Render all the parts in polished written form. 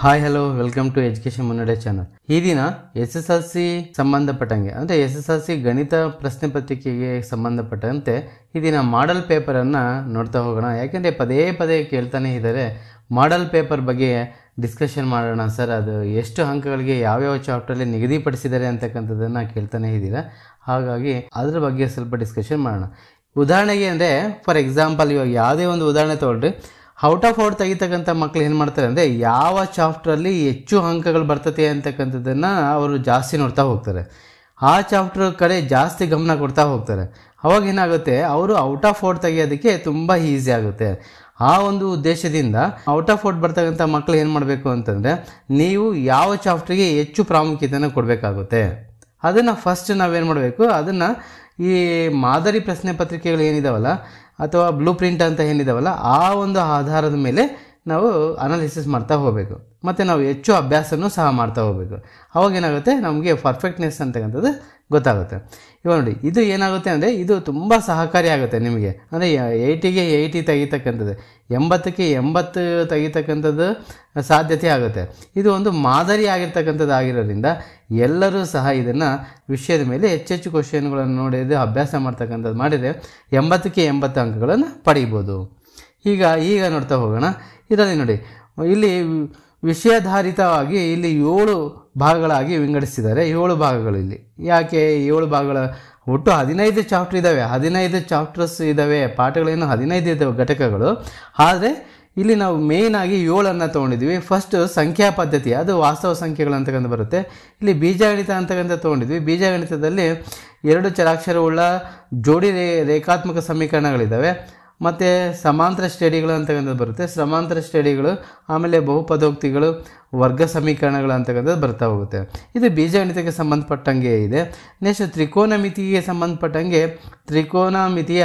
Hi hello welcome to education Munnade channel. ಈ ದಿನ SSLC ಸಂಬಂಧಪಟ್ಟಂಗೆ ಅಂದರೆ SSLC ಗಣಿತ ಪ್ರಶ್ನೆ ಪತ್ರಿಕೆಗೆ ಸಂಬಂಧಪಟ್ಟಂತೆ ಈ ದಿನ ಮಾಡೆಲ್ ಪೇಪರನ್ನು ನೋಡ್ತಾ ಹೋಗೋಣ. ಯಾಕೆಂದರೆ ಪದೇ ಪದೇ ಕೇಳ್ತಾನೆ ಇದ್ದಾರೆ ಮಾಡೆಲ್ ಪೇಪರ್ ಬಗ್ಗೆ ಡಿಸ್ಕಷನ್ ಮಾಡೋಣ ಸರ್, ಅದು ಎಷ್ಟು ಅಂಕಗಳಿಗೆ ಯಾವ್ಯಾವ ಚಾಪ್ಟರಲ್ಲಿ ನಿಗದಿಪಡಿಸಿದ್ದಾರೆ ಅಂತಕ್ಕಂಥದ್ದನ್ನು ಕೇಳ್ತಾನೆ ಇದ್ದೀರಾ. ಹಾಗಾಗಿ ಅದ್ರ ಬಗ್ಗೆ ಸ್ವಲ್ಪ ಡಿಸ್ಕಷನ್ ಮಾಡೋಣ. ಉದಾಹರಣೆಗೆ ಅಂದರೆ ಫಾರ್ ಎಕ್ಸಾಂಪಲ್ ಇವಾಗ ಯಾವುದೇ ಒಂದು ಉದಾಹರಣೆ ತೊಗೊಳ್ರಿ, ಔಟ್ ಆಫ್ ಔಟ್ ತೆಗಿತಕ್ಕಂಥ ಮಕ್ಕಳು ಏನು ಮಾಡ್ತಾರೆ ಅಂದರೆ ಯಾವ ಚಾಪ್ಟ್ರಲ್ಲಿ ಹೆಚ್ಚು ಅಂಕಗಳು ಬರ್ತದೆ ಅಂತಕ್ಕಂಥದ್ದನ್ನು ಅವರು ಜಾಸ್ತಿ ನೋಡ್ತಾ ಹೋಗ್ತಾರೆ, ಆ ಚಾಪ್ಟರ್ ಕಡೆ ಜಾಸ್ತಿ ಗಮನ ಕೊಡ್ತಾ ಹೋಗ್ತಾರೆ. ಅವಾಗ ಏನಾಗುತ್ತೆ, ಅವರು ಔಟ್ ಆಫ್ ಔಟ್ ತೆಗಿಯೋದಕ್ಕೆ ತುಂಬ ಈಸಿ ಆಗುತ್ತೆ. ಆ ಒಂದು ಉದ್ದೇಶದಿಂದ ಔಟ್ ಆಫ್ ಔಟ್ ಬರ್ತಕ್ಕಂಥ ಮಕ್ಕಳು ಏನು ಮಾಡಬೇಕು ಅಂತಂದರೆ, ನೀವು ಯಾವ ಚಾಪ್ಟ್ರಿಗೆ ಹೆಚ್ಚು ಪ್ರಾಮುಖ್ಯತೆಯನ್ನು ಕೊಡಬೇಕಾಗುತ್ತೆ ಅದನ್ನು ಫಸ್ಟ್ ನಾವೇನು ಮಾಡಬೇಕು, ಅದನ್ನು ಈ ಮಾದರಿ ಪ್ರಶ್ನೆ ಪತ್ರಿಕೆಗಳು ಏನಿದಾವಲ್ಲ ಅಥವಾ ಬ್ಲೂ ಪ್ರಿಂಟ್ ಅಂತ ಏನಿದಾವಲ್ಲ ಆ ಒಂದು ಆಧಾರದ ಮೇಲೆ ನಾವು ಅನಾಲಿಸಿಸ್ ಮಾಡ್ತಾ ಹೋಗಬೇಕು. ಮತ್ತು ನಾವು ಹೆಚ್ಚು ಅಭ್ಯಾಸನೂ ಸಹ ಮಾಡ್ತಾ ಹೋಗಬೇಕು. ಅವಾಗ ಏನಾಗುತ್ತೆ, ನಮಗೆ ಪರ್ಫೆಕ್ಟ್ನೆಸ್ ಅಂತಕ್ಕಂಥದ್ದು ಗೊತ್ತಾಗುತ್ತೆ. ಇವಾಗ ನೋಡಿ, ಇದು ಏನಾಗುತ್ತೆ ಅಂದರೆ ಇದು ತುಂಬ ಸಹಕಾರಿ ಆಗುತ್ತೆ ನಿಮಗೆ. ಅಂದರೆ 80ಗೆ 80 ತೆಗಿತಕ್ಕಂಥದ್ದು, 80ಕ್ಕೆ 80 ತೆಗಿತಕ್ಕಂಥದ್ದು ಸಾಧ್ಯತೆ ಆಗುತ್ತೆ. ಇದು ಒಂದು ಮಾದರಿ ಆಗಿರ್ತಕ್ಕಂಥದ್ದು ಆಗಿರೋದ್ರಿಂದ ಎಲ್ಲರೂ ಸಹ ಇದನ್ನು ವಿಷಯದ ಮೇಲೆ ಹೆಚ್ಚೆಚ್ಚು ಕ್ವಶನ್ಗಳನ್ನು ನೋಡಿದರೆ ಅಭ್ಯಾಸ ಮಾಡ್ತಕ್ಕಂಥದ್ದು ಮಾಡಿದರೆ 80ಕ್ಕೆ 80 ಅಂಕಗಳನ್ನು ಪಡೀಬೋದು. ಈಗ ನೋಡ್ತಾ ಹೋಗೋಣ. ಇದರಲ್ಲಿ ನೋಡಿ, ಇಲ್ಲಿ ವಿಷಯಾಧಾರಿತವಾಗಿ ಇಲ್ಲಿ 7 ಭಾಗಗಳಾಗಿ ವಿಂಗಡಿಸಿದ್ದಾರೆ. 7 ಭಾಗಗಳು ಇಲ್ಲಿ ಯಾಕೆ 7 ಭಾಗಗಳ, ಒಟ್ಟು 15 ಚಾಪ್ಟರ್ ಇದ್ದಾವೆ, 15 ಚಾಪ್ಟರ್ಸ್ ಇದ್ದಾವೆ, ಪಾಠಗಳೇನು 15 ಇದ್ದಾವೆ ಘಟಕಗಳು. ಆದರೆ ಇಲ್ಲಿ ನಾವು ಮೇಯ್ನಾಗಿ 7 ತೊಗೊಂಡಿದ್ವಿ. ಫಸ್ಟ್ ಸಂಖ್ಯಾ ಪದ್ಧತಿ, ಅದು ವಾಸ್ತವ ಸಂಖ್ಯೆಗಳು ಅಂತಕ್ಕಂಥ ಬರುತ್ತೆ. ಇಲ್ಲಿ ಬೀಜಗಣಿತ ಅಂತಕ್ಕಂಥ ತೊಗೊಂಡಿದ್ವಿ. ಬೀಜಗಣಿತದಲ್ಲಿ 2 ಚರಾಕ್ಷರವುಳ್ಳ ಜೋಡಿ ರೇಖಾತ್ಮಕ ಸಮೀಕರಣಗಳಿದ್ದಾವೆ. ಮತ್ತು ಸಮಾಂತರ ಶ್ರೇಣಿಗಳು ಅಂತಕ್ಕಂಥದ್ದು ಬರುತ್ತೆ. ಸಮಾಂತರ ಶ್ರೇಣಿಗಳು, ಆಮೇಲೆ ಬಹುಪದೋಕ್ತಿಗಳು, ವರ್ಗ ಸಮೀಕರಣಗಳು ಅಂತಕ್ಕಂಥದ್ದು ಬರ್ತಾ ಹೋಗುತ್ತೆ. ಇದು ಬೀಜಗಣಿತಕ್ಕೆ ಸಂಬಂಧಪಟ್ಟಂಗೆ ಇದೆ. ನೆಕ್ಸ್ಟ್ ತ್ರಿಕೋನಮಿತಿಗೆ ಸಂಬಂಧಪಟ್ಟಂಗೆ ತ್ರಿಕೋನಮಿತಿಯ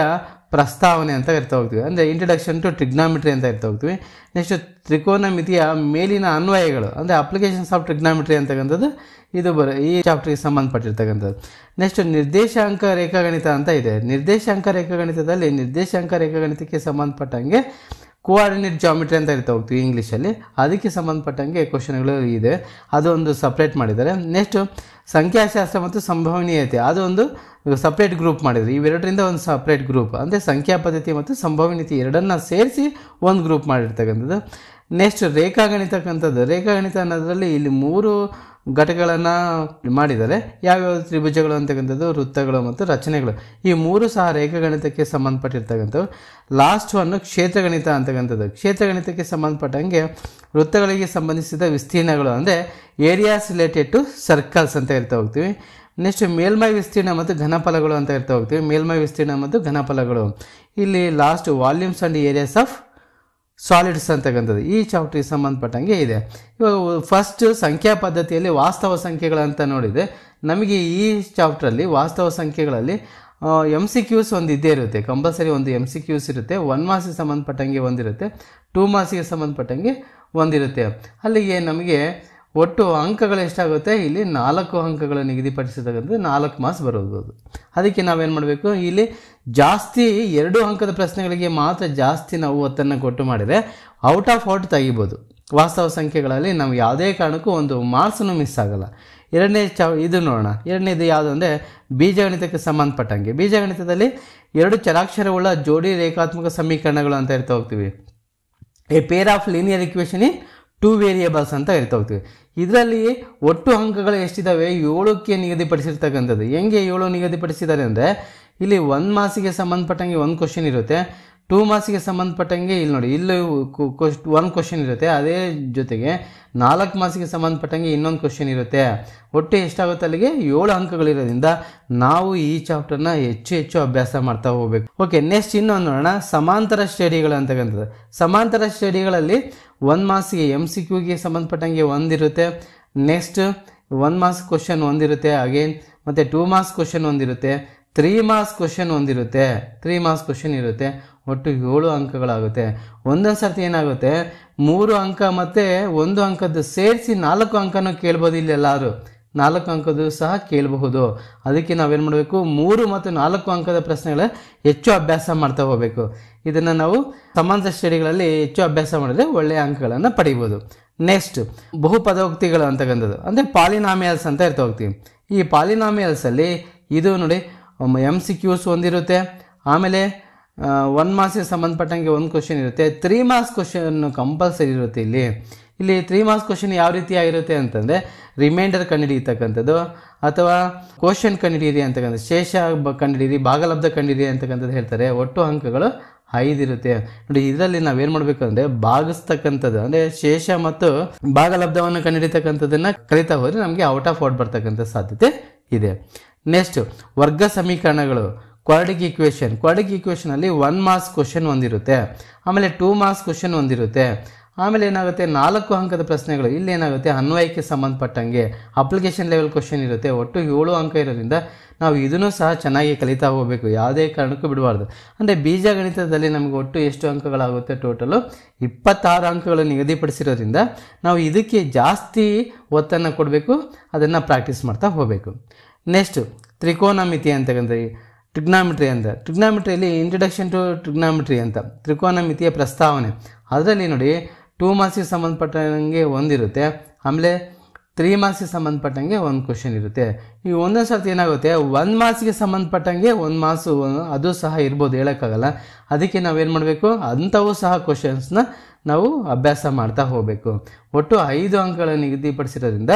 ಪ್ರಸ್ತಾವನೆ ಅಂತ ಇರ್ತಾ ಹೋಗ್ತೀವಿ, ಅಂದರೆ ಇಂಟ್ರಡಕ್ಷನ್ ಟು ಟ್ರಿಗ್ನಾಮಿಟ್ರಿ ಅಂತ ಇರ್ತಾ ಹೋಗ್ತೀವಿ. ನೆಕ್ಸ್ಟ್ ತ್ರಿಕೋನಮಿತಿಯ ಮೇಲಿನ ಅನ್ವಯಗಳು, ಅಂದರೆ ಅಪ್ಲಿಕೇಶನ್ಸ್ ಆಫ್ ಟ್ರಿಗ್ನಾಮಿಟ್ರಿ ಅಂತಕ್ಕಂಥದ್ದು ಇದು ಈ ಚಾಪ್ಟರ್ಗೆ ಸಂಬಂಧಪಟ್ಟಿರ್ತಕ್ಕಂಥದ್ದು. ನೆಕ್ಸ್ಟ್ ನಿರ್ದೇಶಾಂಕ ರೇಖಾಗಣಿತ ಅಂತ ಇದೆ. ನಿರ್ದೇಶಾಂಕ ರೇಖಾಗಣಿತದಲ್ಲಿ ನಿರ್ದೇಶಾಂಕ ರೇಖಾಗಣಿತಕ್ಕೆ ಸಂಬಂಧಪಟ್ಟಂಗೆ ಕೋಆರ್ಡಿನೇಟ್ ಜಾಮಿಟ್ರಿ ಅಂತ ಇರ್ತಾ ಹೋಗ್ತೀವಿ ಇಂಗ್ಲೀಷಲ್ಲಿ, ಅದಕ್ಕೆ ಸಂಬಂಧಪಟ್ಟಂಗೆ ಕ್ವಶನ್ಗಳು ಇದೆ, ಅದೊಂದು ಸಪ್ರೇಟ್ ಮಾಡಿದ್ದಾರೆ. ನೆಕ್ಸ್ಟು ಸಂಖ್ಯಾಶಾಸ್ತ್ರ ಮತ್ತು ಸಂಭವನೀಯತೆ, ಅದೊಂದು ಸಪ್ರೇಟ್ ಗ್ರೂಪ್ ಮಾಡಿದ್ದಾರೆ. ಇವೆರಡರಿಂದ ಒಂದು ಸಪ್ರೇಟ್ ಗ್ರೂಪ್, ಅಂದರೆ ಸಂಖ್ಯಾ ಪದ್ಧತಿ ಮತ್ತು ಸಂಭವನೀಯತೆ ಎರಡನ್ನು ಸೇರಿಸಿ ಒಂದು ಗ್ರೂಪ್ ಮಾಡಿರ್ತಕ್ಕಂಥದ್ದು. ನೆಕ್ಸ್ಟ್ ರೇಖಾಗಣಿತ ಅನ್ನೋದರಲ್ಲಿ ಇಲ್ಲಿ 3 ಘಟಕಗಳನ್ನು ಮಾಡಿದ್ದಾರೆ. ಯಾವ್ಯಾವ ತ್ರಿಭುಜಗಳು ಅಂತಕ್ಕಂಥದ್ದು, ವೃತ್ತಗಳು ಮತ್ತು ರಚನೆಗಳು, ಈ 3 ಸಹ ರೇಖಾಗಣಿತಕ್ಕೆ ಸಂಬಂಧಪಟ್ಟಿರ್ತಕ್ಕಂಥವು. ಲಾಸ್ಟ್ ಒನ್ನು ಕ್ಷೇತ್ರಗಣಿತ ಅಂತಕ್ಕಂಥದ್ದು. ಕ್ಷೇತ್ರಗಣಿತಕ್ಕೆ ಸಂಬಂಧಪಟ್ಟಂಗೆ ವೃತ್ತಗಳಿಗೆ ಸಂಬಂಧಿಸಿದ ವಿಸ್ತೀರ್ಣಗಳು, ಅಂದರೆ ಏರಿಯಾಸ್ ರಿಲೇಟೆಡ್ ಟು ಸರ್ಕಲ್ಸ್ ಅಂತ ಇರ್ತಾ ಹೋಗ್ತೀವಿ. ನೆಕ್ಸ್ಟ್ ಮೇಲ್ಮೈ ವಿಸ್ತೀರ್ಣ ಮತ್ತು ಘನಫಲಗಳು ಅಂತ ಇರ್ತಾ ಹೋಗ್ತೀವಿ. ಮೇಲ್ಮೈ ವಿಸ್ತೀರ್ಣ ಮತ್ತು ಘನಫಲಗಳು, ಇಲ್ಲಿ last volumes and areas of solids ಅಂತಕ್ಕಂಥದ್ದು ಈ ಚಾಪ್ಟ್ರಿಗೆ ಸಂಬಂಧಪಟ್ಟಂಗೆ ಇದೆ. ಇವಾಗ ಫಸ್ಟ್ ಸಂಖ್ಯಾ ಪದ್ಧತಿಯಲ್ಲಿ ವಾಸ್ತವ ಸಂಖ್ಯೆಗಳಂತ ನೋಡಿದರೆ, ನಮಗೆ ಈ ಚಾಪ್ಟ್ರಲ್ಲಿ ವಾಸ್ತವ ಸಂಖ್ಯೆಗಳಲ್ಲಿ MCQs ಒಂದು ಇದ್ದೇ ಇರುತ್ತೆ, ಕಂಪಲ್ಸರಿ ಒಂದು MCQs ಇರುತ್ತೆ. 1 ಮಾರ್ಕ್ಸ್ಗೆ ಸಂಬಂಧಪಟ್ಟಂಗೆ ಒಂದಿರುತ್ತೆ, 2 ಮಾರ್ಕ್ಸ್ಗೆ ಸಂಬಂಧಪಟ್ಟಂಗೆ ಒಂದಿರುತ್ತೆ. ಅಲ್ಲಿಗೆ ನಮಗೆ ಒಟ್ಟು ಅಂಕಗಳು ಎಷ್ಟಾಗುತ್ತೆ, ಇಲ್ಲಿ 4 ಅಂಕಗಳು ನಿಗದಿಪಡಿಸಿರ್ತಕ್ಕಂಥದ್ದು 4 ಮಾರ್ಕ್ಸ್ ಬರೋದು. ಅದಕ್ಕೆ ನಾವೇನು ಮಾಡಬೇಕು, ಇಲ್ಲಿ ಜಾಸ್ತಿ 2 ಅಂಕದ ಪ್ರಶ್ನೆಗಳಿಗೆ ಮಾತ್ರ ಜಾಸ್ತಿ ನಾವು ಒತ್ತನ್ನು ಕೊಟ್ಟು ಮಾಡಿದರೆ ಔಟ್ ಆಫ್ ಔಟ್ ತೆಗಿಬೋದು. ವಾಸ್ತವ ಸಂಖ್ಯೆಗಳಲ್ಲಿ ನಾವು ಯಾವುದೇ ಕಾರಣಕ್ಕೂ ಒಂದು ಮಾರ್ಕ್ಸನ್ನು ಮಿಸ್ ಆಗಲ್ಲ. ಇದು ನೋಡೋಣ. ಎರಡನೇದು ಯಾವುದು ಅಂದರೆ ಬೀಜಗಣಿತಕ್ಕೆ ಸಂಬಂಧಪಟ್ಟಂಗೆ. ಬೀಜಗಣಿತದಲ್ಲಿ 2 ಚರಾಕ್ಷರವುಳ್ಳ ಜೋಡಿ ರೇಖಾತ್ಮಕ ಸಮೀಕರಣಗಳು ಅಂತ ಇರ್ತಾ ಹೋಗ್ತೀವಿ. A pair of linear equation in 2 variables ಅಂತ ಇರ್ತಾ ಹೋಗ್ತೀವಿ. ಇದರಲ್ಲಿ ಒಟ್ಟು ಅಂಕಗಳು ಎಷ್ಟಿದ್ದಾವೆ, 7ಕ್ಕೆ ನಿಗದಿಪಡಿಸಿರ್ತಕ್ಕಂಥದ್ದು. ಹೆಂಗೆ 7 ನಿಗದಿಪಡಿಸಿದ್ದಾರೆ ಅಂದರೆ, ಇಲ್ಲಿ 1 ಮಾರ್ಕ್ಸಿಗೆ ಸಂಬಂಧಪಟ್ಟಂಗೆ ಒಂದು ಕ್ವಶನ್ ಇರುತ್ತೆ, 2 ಮಾರ್ಕ್ಸಿಗೆ ಸಂಬಂಧಪಟ್ಟಂಗೆ ಇಲ್ಲಿ ನೋಡಿ ಇಲ್ಲಿ 1 ಕ್ವಶನ್ ಇರುತ್ತೆ, ಅದೇ ಜೊತೆಗೆ 4 ಮಾರ್ಕ್ಸಿಗೆ ಸಂಬಂಧಪಟ್ಟಂಗೆ ಇನ್ನೊಂದು ಕ್ವಶನ್ ಇರುತ್ತೆ. ಒಟ್ಟು ಎಷ್ಟಾಗುತ್ತೆ, ಅಲ್ಲಿಗೆ 7 ಅಂಕಗಳಿರೋದ್ರಿಂದ ನಾವು ಈ ಚಾಪ್ಟರ್ನ ಹೆಚ್ಚು ಅಭ್ಯಾಸ ಮಾಡ್ತಾ ಹೋಗಬೇಕು. ಓಕೆ, ನೆಕ್ಸ್ಟ್ ಇನ್ನೊಂದು ನೋಡೋಣ, ಸಮಾಂತರ ಶ್ರೇಣಿಗಳು ಅಂತಕ್ಕಂಥದ್ದು. ಸಮಾಂತರ ಶ್ರೇಣಿಗಳಲ್ಲಿ 1 ಮಾರ್ಕ್ಸಿಗೆ MCQಗೆ ಸಂಬಂಧಪಟ್ಟಂಗೆ ಒಂದಿರುತ್ತೆ. ನೆಕ್ಸ್ಟ್ 1 ಮಾರ್ಕ್ಸ್ ಕ್ವಶನ್ ಒಂದಿರುತ್ತೆ ಅಗೇನ್, ಮತ್ತು 2 ಮಾರ್ಕ್ಸ್ ಕ್ವಶನ್ ಒಂದಿರುತ್ತೆ, 3 ಮಾರ್ಕ್ಸ್ ಕ್ವಶನ್ ಒಂದಿರುತ್ತೆ, 3 ಮಾರ್ಕ್ಸ್ ಕ್ವಶನ್ ಇರುತ್ತೆ. ಒಟ್ಟು 7 ಅಂಕಗಳಾಗುತ್ತೆ. ಒಂದೊಂದು ಸರ್ತಿ ಏನಾಗುತ್ತೆ, 3 ಅಂಕ ಮತ್ತು 1 ಅಂಕದ್ದು ಸೇರಿಸಿ 4 ಅಂಕನೂ ಕೇಳ್ಬೋದು. ಇಲ್ಲಿ ಎಲ್ಲರೂ 4 ಅಂಕದ್ದು ಸಹ ಕೇಳಬಹುದು. ಅದಕ್ಕೆ ನಾವೇನು ಮಾಡಬೇಕು, 3 ಮತ್ತು 4 ಅಂಕದ ಪ್ರಶ್ನೆಗಳ ಹೆಚ್ಚು ಅಭ್ಯಾಸ ಮಾಡ್ತಾ ಹೋಗಬೇಕು. ಇದನ್ನು ನಾವು ಸಮಾಂತರ ಶ್ರೇಣಿಗಳಲ್ಲಿ ಹೆಚ್ಚು ಅಭ್ಯಾಸ ಮಾಡಿದ್ರೆ ಒಳ್ಳೆಯ ಅಂಕಗಳನ್ನು ಪಡಿಬೋದು. ನೆಕ್ಸ್ಟ್ ಬಹುಪದೋಕ್ತಿಗಳು ಅಂತಕ್ಕಂಥದ್ದು ಅಂದರೆ ಪಾಲಿನಾಮಿಯಲ್ಸ್ ಅಂತ ಇರ್ತಾ ಹೋಗ್ತೀವಿ. ಈ ಪಾಲಿನಾಮಿಯಲ್ಸಲ್ಲಿ ಇದು ನೋಡಿ MCQs ಒಂದಿರುತ್ತೆ, ಆಮೇಲೆ 1 ಮಾರ್ಕ್ಸ್ಗೆ ಸಂಬಂಧಪಟ್ಟಂಗೆ ಒಂದು ಕ್ವಶನ್ ಇರುತ್ತೆ, 3 ಮಾರ್ಕ್ಸ್ ಕ್ವಶನ್ ಕಂಪಲ್ಸರಿ ಇರುತ್ತೆ. ಇಲ್ಲಿ 3 ಮಾರ್ಕ್ಸ್ ಕ್ವಶನ್ ಯಾವ ರೀತಿಯಾಗಿರುತ್ತೆ ಅಂತಂದರೆ ರಿಮೈಂಡರ್ ಕಂಡುಹಿಡಿಯತಕ್ಕಂಥದ್ದು ಅಥವಾ ಕ್ವಶನ್ ಕಂಡುಹಿಡಿಯಿರಿ ಅಂತಕ್ಕಂಥದ್ದು, ಶೇಷ ಕಂಡುಹಿಡಿಯಿರಿ, ಭಾಗಲಬ್ಧ ಕಂಡುಹಿಡಿಯಿರಿ ಅಂತಕ್ಕಂಥದ್ದು ಹೇಳ್ತಾರೆ. ಒಟ್ಟು ಅಂಕಗಳು 5 ಇರುತ್ತೆ ನೋಡಿ. ಇದರಲ್ಲಿ ನಾವೇನು ಮಾಡಬೇಕು ಅಂದರೆ ಭಾಗಿಸ್ತಕ್ಕಂಥದ್ದು ಅಂದರೆ ಶೇಷ ಮತ್ತು ಭಾಗಲಬ್ಧವನ್ನು ಕಂಡುಹಿಡಿತಕ್ಕಂಥದ್ದನ್ನು ಕಲಿತಾ ಹೋದರೆ ನಮಗೆ ಔಟ್ ಆಫ್ ಔಟ್ ಬರ್ತಕ್ಕಂಥ ಸಾಧ್ಯತೆ ಇದೆ. ನೆಕ್ಸ್ಟ್ ವರ್ಗ ಸಮೀಕರಣಗಳು, ಕ್ವಾಡ್ರಿಕ್ ಈಕ್ವೇಷನ್ ಅಲ್ಲಿ 1 ಮಾರ್ಕ್ಸ್ ಕ್ವಶನ್ ಒಂದಿರುತ್ತೆ, ಆಮೇಲೆ 2 ಮಾರ್ಕ್ಸ್ ಕ್ವಶನ್ ಒಂದಿರುತ್ತೆ, ಆಮೇಲೆ ಏನಾಗುತ್ತೆ 4 ಅಂಕದ ಪ್ರಶ್ನೆಗಳು. ಇಲ್ಲಿ ಏನಾಗುತ್ತೆ ಅನ್ವಯಕ್ಕೆ ಸಂಬಂಧಪಟ್ಟಂಗೆ ಅಪ್ಲಿಕೇಶನ್ ಲೆವೆಲ್ ಕ್ವಶನ್ ಇರುತ್ತೆ. ಒಟ್ಟು 7 ಅಂಕ ಇರೋದ್ರಿಂದ ನಾವು ಇದನ್ನು ಸಹ ಚೆನ್ನಾಗಿ ಕಲಿತಾ ಹೋಗಬೇಕು, ಯಾವುದೇ ಕಾರಣಕ್ಕೂ ಬಿಡಬಾರ್ದು. ಅಂದರೆ ಬೀಜಗಣಿತದಲ್ಲಿ ನಮಗೆ ಒಟ್ಟು ಎಷ್ಟು ಅಂಕಗಳಾಗುತ್ತೆ, ಟೋಟಲು 26 ಅಂಕಗಳು ನಿಗದಿಪಡಿಸಿರೋದ್ರಿಂದ ನಾವು ಇದಕ್ಕೆ ಜಾಸ್ತಿ ಒತ್ತನ್ನು ಕೊಡಬೇಕು, ಅದನ್ನು ಪ್ರಾಕ್ಟೀಸ್ ಮಾಡ್ತಾ ಹೋಗಬೇಕು. ನೆಕ್ಸ್ಟ್ ತ್ರಿಕೋನಮಿತಿ ಅಂತಕ್ಕಂಥ ಟ್ರಿಗ್ನಾಮಿಟ್ರಿಯಲ್ಲಿ ಇಂಟ್ರಡಕ್ಷನ್ ಟು ಟ್ರಿಗ್ನಾಮಿಟ್ರಿ ಅಂತ ತ್ರಿಕೋನಮಿತಿಯ ಪ್ರಸ್ತಾವನೆ. ಅದರಲ್ಲಿ ನೋಡಿ 2 ಮಾರ್ಕ್ಸ್ಗೆ ಸಂಬಂಧಪಟ್ಟಂಗೆ ಒಂದಿರುತ್ತೆ, ಆಮೇಲೆ 3 ಮಾರ್ಕ್ಸ್ಗೆ ಸಂಬಂಧಪಟ್ಟಂಗೆ ಒಂದು ಕ್ವಶನ್ ಇರುತ್ತೆ. ಈ ಒಂದೊಂದು ಸರ್ತಿ ಏನಾಗುತ್ತೆ 1 ಮಾರ್ಕ್ಸ್ಗೆ ಸಂಬಂಧಪಟ್ಟಂಗೆ 1 ಮಾರ್ಕ್ಸು ಅದು ಸಹ ಇರ್ಬೋದು, ಹೇಳೋಕ್ಕಾಗಲ್ಲ. ಅದಕ್ಕೆ ನಾವೇನು ಮಾಡಬೇಕು, ಅಂಥವು ಸಹ ಕ್ವಶನ್ಸ್ನ ನಾವು ಅಭ್ಯಾಸ ಮಾಡ್ತಾ ಹೋಗಬೇಕು. ಒಟ್ಟು 5 ಅಂಕಗಳನ್ನು ನಿಗದಿಪಡಿಸಿರೋದ್ರಿಂದ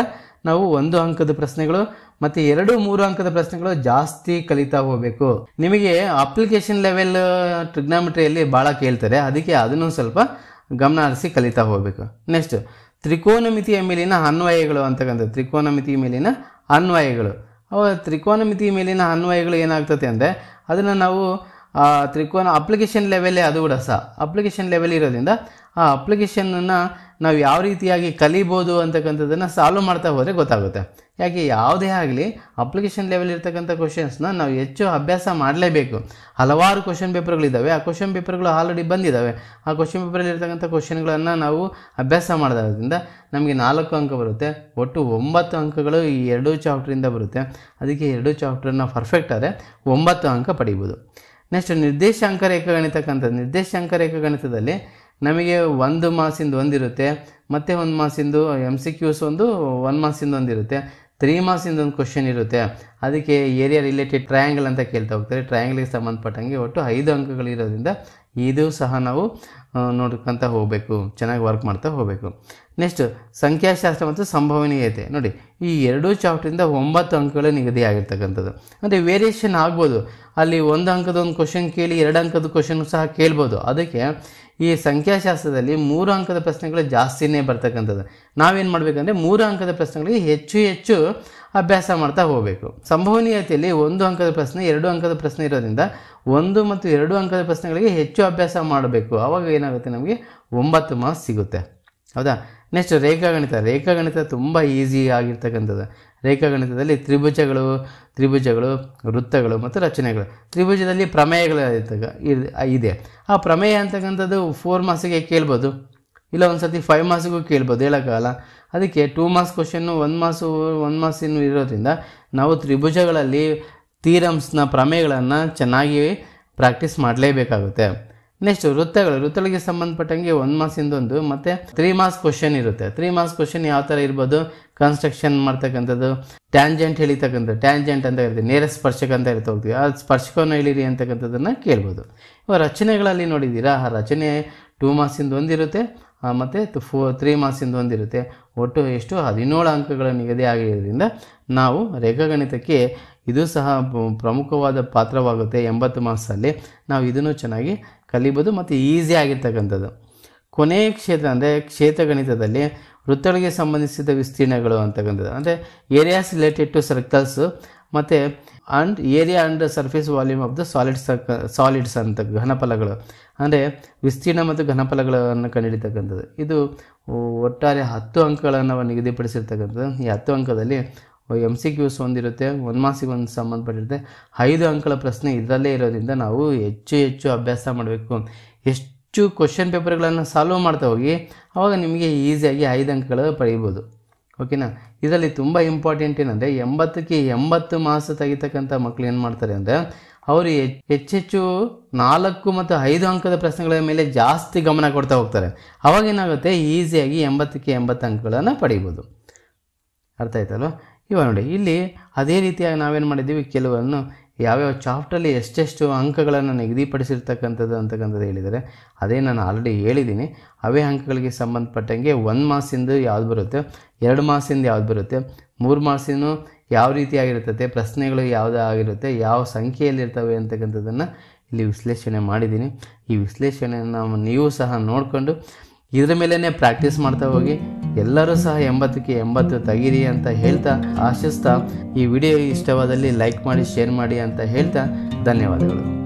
ನಾವು 1 ಅಂಕದ ಪ್ರಶ್ನೆಗಳು ಮತ್ತು 2-3 ಅಂಕದ ಪ್ರಶ್ನೆಗಳು ಜಾಸ್ತಿ ಕಲಿತಾ ಹೋಗಬೇಕು. ನಿಮಗೆ ಅಪ್ಲಿಕೇಶನ್ ಲೆವೆಲ್ ಟ್ರಿಗ್ನಾಮಿಟ್ರಿಯಲ್ಲಿ ಭಾಳ ಕೇಳ್ತಾರೆ, ಅದಕ್ಕೆ ಅದನ್ನು ಸ್ವಲ್ಪ ಗಮನ ಹರಿಸಿ ಕಲಿತಾ ಹೋಗಬೇಕು. ನೆಕ್ಸ್ಟ್ ತ್ರಿಕೋನಮಿತಿಯ ಮೇಲಿನ ಅನ್ವಯಗಳು ಅಂತಕ್ಕಂಥದ್ದು. ತ್ರಿಕೋನಮಿತಿ ಮೇಲಿನ ಅನ್ವಯಗಳು ತ್ರಿಕೋನಮಿತಿ ಮೇಲಿನ ಅನ್ವಯಗಳು ಏನಾಗ್ತದೆ ಅಂದರೆ ಅದನ್ನು ನಾವು ತ್ರಿಕೋನ ಅಪ್ಲಿಕೇಶನ್ ಲೆವೆಲ್ಲೇ, ಅದು ಕೂಡ ಸಹ ಅಪ್ಲಿಕೇಶನ್ ಲೆವೆಲ್ ಇರೋದ್ರಿಂದ ಆ ಅಪ್ಲಿಕೇಶನನ್ನು ನಾವು ಯಾವ ರೀತಿಯಾಗಿ ಕಲಿಬೋದು ಅಂತಕ್ಕಂಥದ್ದನ್ನು ಸಾಲ್ವ್ ಮಾಡ್ತಾ ಹೋದರೆ ಗೊತ್ತಾಗುತ್ತೆ. ಯಾಕೆ ಯಾವುದೇ ಆಗಲಿ ಅಪ್ಲಿಕೇಶನ್ ಲೆವೆಲ್ ಇರ್ತಕ್ಕಂಥ ಕ್ವಶನ್ಸ್ನ ನಾವು ಹೆಚ್ಚು ಅಭ್ಯಾಸ ಮಾಡಲೇಬೇಕು. ಹಲವಾರು ಕ್ವಶನ್ ಪೇಪರ್ಗಳಿದ್ದಾವೆ, ಆ ಕ್ವಶನ್ ಪೇಪರ್ಗಳು ಆಲ್ರೆಡಿ ಬಂದಿದ್ದಾವೆ. ಆ ಕ್ವಶನ್ ಪೇಪರಲ್ಲಿ ಇರ್ತಕ್ಕಂಥ ಕ್ವಶನ್ಗಳನ್ನು ನಾವು ಅಭ್ಯಾಸ ಮಾಡೋದ್ರಿಂದ ನಮಗೆ 4 ಅಂಕ ಬರುತ್ತೆ. ಒಟ್ಟು 9 ಅಂಕಗಳು ಈ 2 ಚಾಪ್ಟ್ರಿಂದ ಬರುತ್ತೆ. ಅದಕ್ಕೆ 2 ಚಾಪ್ಟ್ರನ್ನ ಪರ್ಫೆಕ್ಟ್ ಆದರೆ 9 ಅಂಕ ಪಡಿಬೋದು. ನೆಕ್ಸ್ಟ್ ನಿರ್ದೇಶಾಂಕ ರೇಖಾಗಣಿತದಲ್ಲಿ ನಮಗೆ 1 ಮಾರ್ಕ್ಸಿಂದ ಒಂದಿರುತ್ತೆ, ಮತ್ತು 1 ಮಾರ್ಕ್ಸಿಂದು MCQs 1 ಮಾರ್ಕ್ಸಿಂದ ಒಂದಿರುತ್ತೆ, 3 ಮಾರ್ಕ್ಸಿಂದ ಒಂದು ಕ್ವಶನ್ ಇರುತ್ತೆ. ಅದಕ್ಕೆ ಏರಿಯಾ ರಿಲೇಟೆಡ್ ಟ್ರಯಾಂಗಲ್ ಅಂತ ಕೇಳ್ತಾ ಹೋಗ್ತಾರೆ. ಟ್ರಯಾಂಗಲ್ಗೆ ಸಂಬಂಧಪಟ್ಟಂಗೆ ಒಟ್ಟು 5 ಅಂಕಗಳಿರೋದ್ರಿಂದ ಇದು ಸಹ ನಾವು ನೋಡ್ಕೊತ ಹೋಗಬೇಕು, ಚೆನ್ನಾಗಿ ವರ್ಕ್ ಮಾಡ್ತಾ ಹೋಗಬೇಕು. ನೆಕ್ಸ್ಟ್ ಸಂಖ್ಯಾಶಾಸ್ತ್ರ ಮತ್ತು ಸಂಭವನೀಯತೆ ನೋಡಿ, ಈ 2 ಚಾಪ್ಟ್ರಿಂದ 9 ಅಂಕಗಳು ನಿಗದಿ ಆಗಿರ್ತಕ್ಕಂಥದ್ದು. ಅಂದರೆ ವೇರಿಯೇಷನ್ ಆಗ್ಬೋದು, ಅಲ್ಲಿ 1 ಅಂಕದ ಒಂದು ಕ್ವಶನ್ ಕೇಳಿ 2 ಅಂಕದ ಕ್ವಶನ್ ಸಹ ಕೇಳ್ಬೋದು. ಅದಕ್ಕೆ ಈ ಸಂಖ್ಯಾಶಾಸ್ತ್ರದಲ್ಲಿ 3 ಅಂಕದ ಪ್ರಶ್ನೆಗಳು ಜಾಸ್ತಿನೇ ಬರ್ತಕ್ಕಂಥದ್ದು. ನಾವೇನು ಮಾಡಬೇಕಂದ್ರೆ 3 ಅಂಕದ ಪ್ರಶ್ನೆಗಳಿಗೆ ಹೆಚ್ಚು ಅಭ್ಯಾಸ ಮಾಡ್ತಾ ಹೋಗಬೇಕು. ಸಂಭವನೀಯತೆಯಲ್ಲಿ 1 ಅಂಕದ ಪ್ರಶ್ನೆ 2 ಅಂಕದ ಪ್ರಶ್ನೆ ಇರೋದ್ರಿಂದ 1 ಮತ್ತು 2 ಅಂಕದ ಪ್ರಶ್ನೆಗಳಿಗೆ ಹೆಚ್ಚು ಅಭ್ಯಾಸ ಮಾಡಬೇಕು. ಆವಾಗ ಏನಾಗುತ್ತೆ, ನಮಗೆ 9 ಮಾರ್ಕ್ಸ್ ಸಿಗುತ್ತೆ, ಹೌದಾ. ನೆಕ್ಸ್ಟ್ ರೇಖಾಗಣಿತ ತುಂಬ ಈಸಿ ಆಗಿರ್ತಕ್ಕಂಥದ್ದು. ರೇಖಾಗಣಿತದಲ್ಲಿ ತ್ರಿಭುಜಗಳು, ವೃತ್ತಗಳು ಮತ್ತು ರಚನೆಗಳು. ತ್ರಿಭುಜದಲ್ಲಿ ಪ್ರಮೇಯಗಳು ಇದೆ. ಆ ಪ್ರಮೇಯ ಅಂತಕ್ಕಂಥದ್ದು 4 ಮಾರ್ಕ್ಸಿಗೆ ಕೇಳ್ಬೋದು, ಇಲ್ಲ ಒಂದು ಸರ್ತಿ 5 ಮಾರ್ಕ್ಸಿಗೂ ಕೇಳ್ಬೋದು, ಹೇಳೋಕ್ಕಾಗಲ್ಲ. ಅದಕ್ಕೆ 2 ಮಾರ್ಕ್ಸ್ ಕ್ವಶನ್ನು 1 ಮಾರ್ಕ್ಸ್ ಇನ್ನೂ ಇರೋದ್ರಿಂದ ನಾವು ತ್ರಿಭುಜಗಳಲ್ಲಿ ಥಿಯರಮ್ಸ್ನ ಪ್ರಮೇಯಗಳನ್ನು ಚೆನ್ನಾಗಿ ಪ್ರಾಕ್ಟೀಸ್ ಮಾಡಲೇಬೇಕಾಗುತ್ತೆ. ನೆಕ್ಸ್ಟ್ ವೃತ್ತಗಳಿಗೆ ಸಂಬಂಧಪಟ್ಟಂಗೆ 1 ಮಾರ್ಕ್ಸಿಂದ ಒಂದು ಮತ್ತು 3 ಮಾರ್ಕ್ಸ್ ಕ್ವಶನ್ ಇರುತ್ತೆ. 3 ಮಾರ್ಕ್ಸ್ ಕ್ವಶನ್ ಯಾವ ಥರ ಇರ್ಬೋದು, ಕನ್ಸ್ಟ್ರಕ್ಷನ್ ಮಾಡ್ತಕ್ಕಂಥದ್ದು, ಟ್ಯಾಂಜೆಂಟ್ ಟ್ಯಾಂಜೆಂಟ್ ಅಂತ ಇರುತ್ತೆ, ನೇರ ಸ್ಪರ್ಶಕ ಅಂತ ಇರ್ತಾ ಹೋಗ್ತೀವಿ, ಆ ಸ್ಪರ್ಶಕವನ್ನು ಹೇಳಿರಿ ಅಂತಕ್ಕಂಥದ್ದನ್ನು ಕೇಳ್ಬೋದು. ಇವಾಗ ರಚನೆಗಳಲ್ಲಿ ನೋಡಿದ್ದೀರಾ, ಆ ರಚನೆ 2 ಮಾರ್ಕ್ಸಿಂದ ಒಂದಿರುತ್ತೆ ಮತ್ತು 3 ಮಾರ್ಕ್ಸಿಂದ ಒಂದಿರುತ್ತೆ. ಒಟ್ಟು ಎಷ್ಟು 17 ಅಂಕಗಳ ನಿಗದಿ ಆಗಿರೋದ್ರಿಂದ ನಾವು ರೇಖಾಗಣಿತಕ್ಕೆ ಇದು ಸಹ ಪ್ರಮುಖವಾದ ಪಾತ್ರವಾಗುತ್ತೆ. 80 ಮಾರ್ಕ್ಸಲ್ಲಿ ನಾವು ಇದನ್ನು ಚೆನ್ನಾಗಿ ಕಲಿಬೋದು ಮತ್ತು ಈಸಿ ಆಗಿರ್ತಕ್ಕಂಥದ್ದು. ಕೊನೆಯ ಕ್ಷೇತ್ರ ಅಂದರೆ ಕ್ಷೇತ್ರಗಣಿತದಲ್ಲಿ ವೃತ್ತಗಳಿಗೆ ಸಂಬಂಧಿಸಿದ ವಿಸ್ತೀರ್ಣಗಳು ಅಂತಕ್ಕಂಥದ್ದು, ಅಂದರೆ ಏರಿಯಾಸ್ ರಿಲೇಟೆಡ್ ಟು ಸರ್ಕಲ್ಸು ಮತ್ತು area and surface volume of the solids ಅಂತ ಘನಫಲಗಳು, ಅಂದರೆ ವಿಸ್ತೀರ್ಣ ಮತ್ತು ಘನಫಲಗಳನ್ನು ಕಂಡುಹಿಡಿತಕ್ಕಂಥದ್ದು. ಇದು ಒಟ್ಟಾರೆ 10 ಅಂಕಗಳನ್ನು ನಿಗದಿಪಡಿಸಿರ್ತಕ್ಕಂಥದ್ದು. ಈ 10 ಅಂಕದಲ್ಲಿ MCQs ಒಂದಿರುತ್ತೆ, 1 ಮಾರ್ಕ್ಸಿಗೆ ಒಂದು ಸಂಬಂಧಪಟ್ಟಿರುತ್ತೆ, 5 ಅಂಕಗಳ ಪ್ರಶ್ನೆ ಇದರಲ್ಲೇ ಇರೋದ್ರಿಂದ ನಾವು ಹೆಚ್ಚು ಅಭ್ಯಾಸ ಮಾಡಬೇಕು. ಹೆಚ್ಚು ಕ್ವಶನ್ ಪೇಪರ್ಗಳನ್ನು ಸಾಲ್ವ್ ಮಾಡ್ತಾ ಹೋಗಿ, ಆವಾಗ ನಿಮಗೆ ಈಸಿಯಾಗಿ 5 ಅಂಕಗಳು ಪಡೀಬೋದು, ಓಕೆನಾ. ಇದರಲ್ಲಿ ತುಂಬ ಇಂಪಾರ್ಟೆಂಟ್ ಏನಂದರೆ 80ಕ್ಕೆ 80 ಮಾರ್ಕ್ಸ್ ತೆಗಿತಕ್ಕಂಥ ಮಕ್ಕಳು ಏನು ಮಾಡ್ತಾರೆ ಅಂದರೆ ಅವರು ಹೆಚ್ಚೆಚ್ಚು 4 ಮತ್ತು 5 ಅಂಕದ ಪ್ರಶ್ನೆಗಳ ಮೇಲೆ ಜಾಸ್ತಿ ಗಮನ ಕೊಡ್ತಾ ಹೋಗ್ತಾರೆ. ಅವಾಗೇನಾಗುತ್ತೆ, ಈಸಿಯಾಗಿ 80ಕ್ಕೆ 80 ಅಂಕಗಳನ್ನು ಪಡೀಬೋದು. ಅರ್ಥ ಆಯ್ತಲ್ವ? ಇವಾಗ ನೋಡಿ, ಇಲ್ಲಿ ಅದೇ ರೀತಿಯಾಗಿ ನಾವೇನು ಮಾಡಿದ್ದೀವಿ, ಕೆಲವನ್ನು ಯಾವ್ಯಾವ ಚಾಪ್ಟ್ರಲ್ಲಿ ಎಷ್ಟೆಷ್ಟು ಅಂಕಗಳನ್ನು ನಿಗದಿಪಡಿಸಿರ್ತಕ್ಕಂಥದ್ದು ಹೇಳಿದರೆ, ಅದೇ ನಾನು ಆಲ್ರೆಡಿ ಹೇಳಿದ್ದೀನಿ. ಅವೇ ಅಂಕಗಳಿಗೆ ಸಂಬಂಧಪಟ್ಟಂಗೆ 1 ಮಾರ್ಕ್ಸಿಂದು ಯಾವ್ದು ಬರುತ್ತೆ, 2 ಮಾರ್ಕ್ಸಿಂದ ಯಾವ್ದು ಬರುತ್ತೆ, 3 ಮಾರ್ಕ್ಸಿನೂ ಯಾವ ರೀತಿಯಾಗಿರ್ತದೆ, ಪ್ರಶ್ನೆಗಳು ಯಾವುದಾಗಿರುತ್ತೆ, ಯಾವ ಸಂಖ್ಯೆಯಲ್ಲಿರ್ತವೆ ಅಂತಕ್ಕಂಥದ್ದನ್ನು ಇಲ್ಲಿ ವಿಶ್ಲೇಷಣೆ ಮಾಡಿದ್ದೀನಿ. ಈ ವಿಶ್ಲೇಷಣೆಯನ್ನು ನೀವು ಸಹ ನೋಡಿಕೊಂಡು ಇದರ ಮೇಲೇ ಪ್ರಾಕ್ಟೀಸ್ ಮಾಡ್ತಾ ಹೋಗಿ ಎಲ್ಲರೂ ಸಹ 80ಕ್ಕೆ 80 ತೆಗೀರಿ ಅಂತ ಹೇಳ್ತಾ, ಆಶಿಸ್ತಾ, ಈ ವಿಡಿಯೋ ಇಷ್ಟವಾದಲ್ಲಿ ಲೈಕ್ ಮಾಡಿ, ಶೇರ್ ಮಾಡಿ ಅಂತ ಹೇಳ್ತಾ ಧನ್ಯವಾದಗಳು.